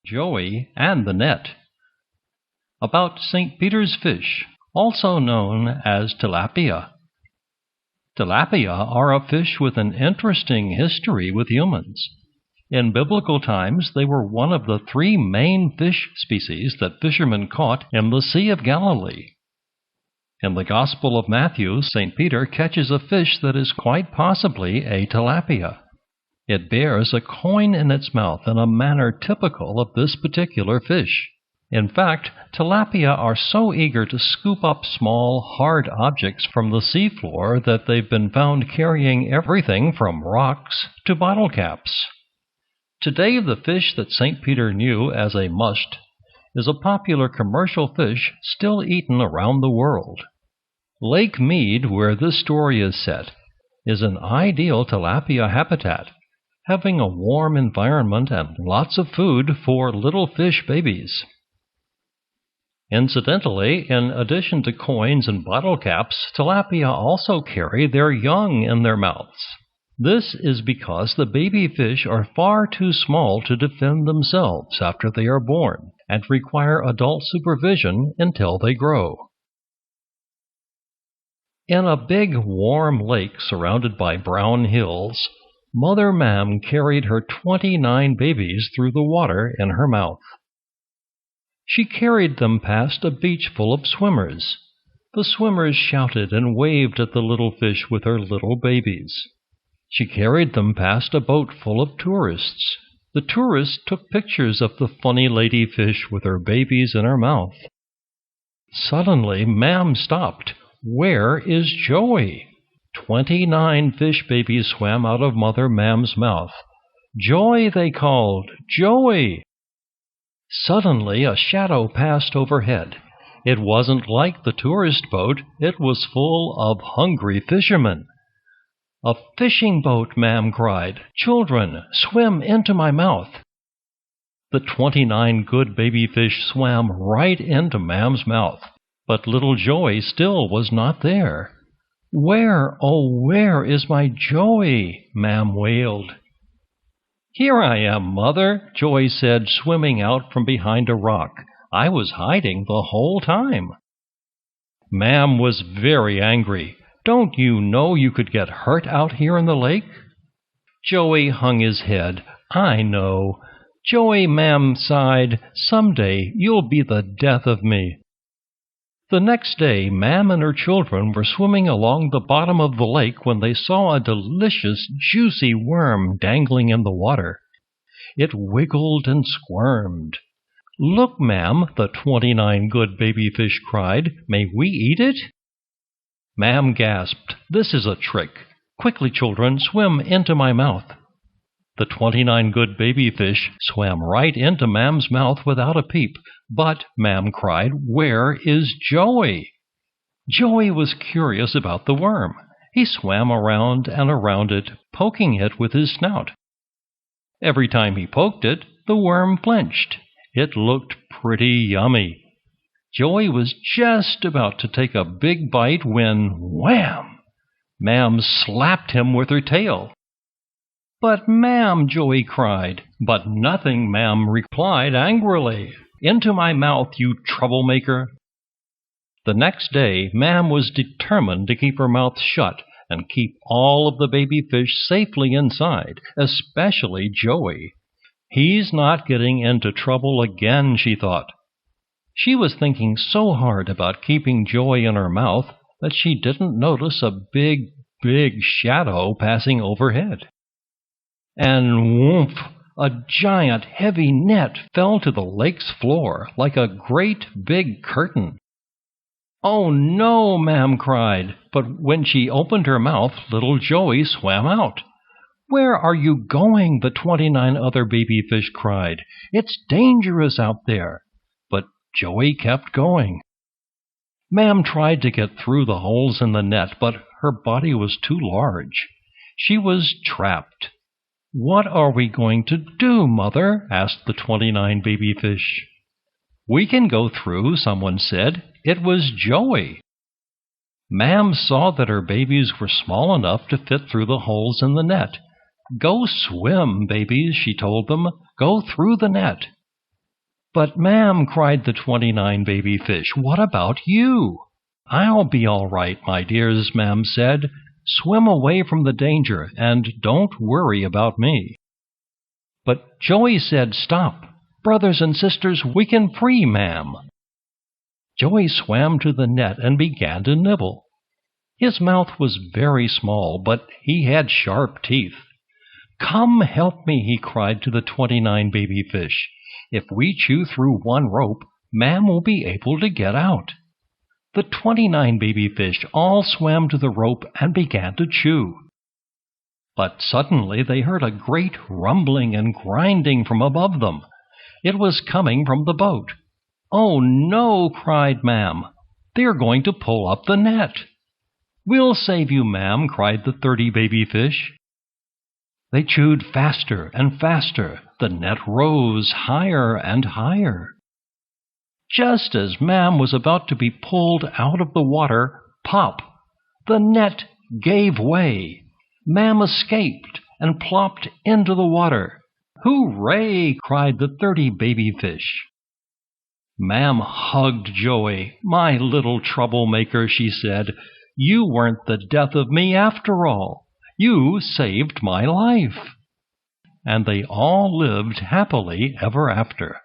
Joey and the Net. About St. Peter's fish, also known as tilapia. Tilapia are a fish with an interesting history with humans. In biblical times, they were one of the three main fish species that fishermen caught in the Sea of Galilee. In the Gospel of Matthew, St. Peter catches a fish that is quite possibly a tilapia. It bears a coin in its mouth in a manner typical of this particular fish. In fact, tilapia are so eager to scoop up small, hard objects from the seafloor that they've been found carrying everything from rocks to bottle caps. Today, the fish that St. Peter knew as a must is a popular commercial fish still eaten around the world. Lake Mead, where this story is set, is an ideal tilapia habitat, having a warm environment and lots of food for little fish babies. Incidentally, in addition to coins and bottle caps, tilapia also carry their young in their mouths. This is because the baby fish are far too small to defend themselves after they are born and require adult supervision until they grow. In a big, warm lake surrounded by brown hills, Mother Mam carried her 29 babies through the water in her mouth. She carried them past a beach full of swimmers. The swimmers shouted and waved at the little fish with her little babies. She carried them past a boat full of tourists. The tourists took pictures of the funny lady fish with her babies in her mouth. Suddenly, Mam stopped. Where is Joey? 29 fish babies swam out of Mother Mam's mouth. "Joey!" they called. "Joey!" Suddenly, a shadow passed overhead. It wasn't like the tourist boat. It was full of hungry fishermen. "A fishing boat!" Mam cried. "Children, swim into my mouth!" The 29 good baby fish swam right into Mam's mouth, but little Joey still was not there. "Where, oh, where is my Joey?" Mam wailed. "Here I am, Mother," Joey said, swimming out from behind a rock. "I was hiding the whole time." Mam was very angry. "Don't you know you could get hurt out here in the lake?" Joey hung his head. "I know. Joey," Mam sighed, "someday you'll be the death of me." The next day, Mam and her children were swimming along the bottom of the lake when they saw a delicious, juicy worm dangling in the water. It wiggled and squirmed. "Look, Mam," the 29 good baby fish cried. "May we eat it?" Mam gasped. "This is a trick. Quickly, children, swim into my mouth." The 29 good baby fish swam right into Mam's mouth without a peep. "But," Mam cried, "where is Joey?" Joey was curious about the worm. He swam around and around it, poking it with his snout. Every time he poked it, the worm flinched. It looked pretty yummy. Joey was just about to take a big bite when, wham! Mam slapped him with her tail. "But, Mam," Joey cried. "But nothing," Mam replied angrily. "Into my mouth, you troublemaker." The next day, Mam was determined to keep her mouth shut and keep all of the baby fish safely inside, especially Joey. "He's not getting into trouble again," she thought. She was thinking so hard about keeping Joey in her mouth that she didn't notice a big, big shadow passing overhead. And whoomph! A giant, heavy net fell to the lake's floor like a great big curtain. "Oh, no!" Mam cried, but when she opened her mouth, little Joey swam out. "Where are you going?" the 29 other baby fish cried. "It's dangerous out there." But Joey kept going. Mam tried to get through the holes in the net, but her body was too large. She was trapped. "What are we going to do, Mother?" asked the 29 baby fish. "We can go through," someone said. It was Joey. Mam saw that her babies were small enough to fit through the holes in the net. "Go swim, babies," she told them. "Go through the net." "But, ma'am," cried the 29 baby fish, "what about you?" "I'll be all right, my dears," Mam said. "Swim away from the danger, and don't worry about me." But Joey said, "Stop! Brothers and sisters, we can free Mam." Joey swam to the net and began to nibble. His mouth was very small, but he had sharp teeth. "Come help me," he cried to the 29 baby fish. "If we chew through one rope, Mam will be able to get out." The 29 baby fish all swam to the rope and began to chew. But suddenly they heard a great rumbling and grinding from above them. It was coming from the boat. "Oh, no!" cried Mam. "They're going to pull up the net." "We'll save you, Mam," cried the 30 baby fish. They chewed faster and faster. The net rose higher and higher. Just as Mam was about to be pulled out of the water, pop! The net gave way. Mam escaped and plopped into the water. "Hooray!" cried the 30 baby fish. Mam hugged Joey. "My little troublemaker," she said. "You weren't the death of me after all. You saved my life." And they all lived happily ever after.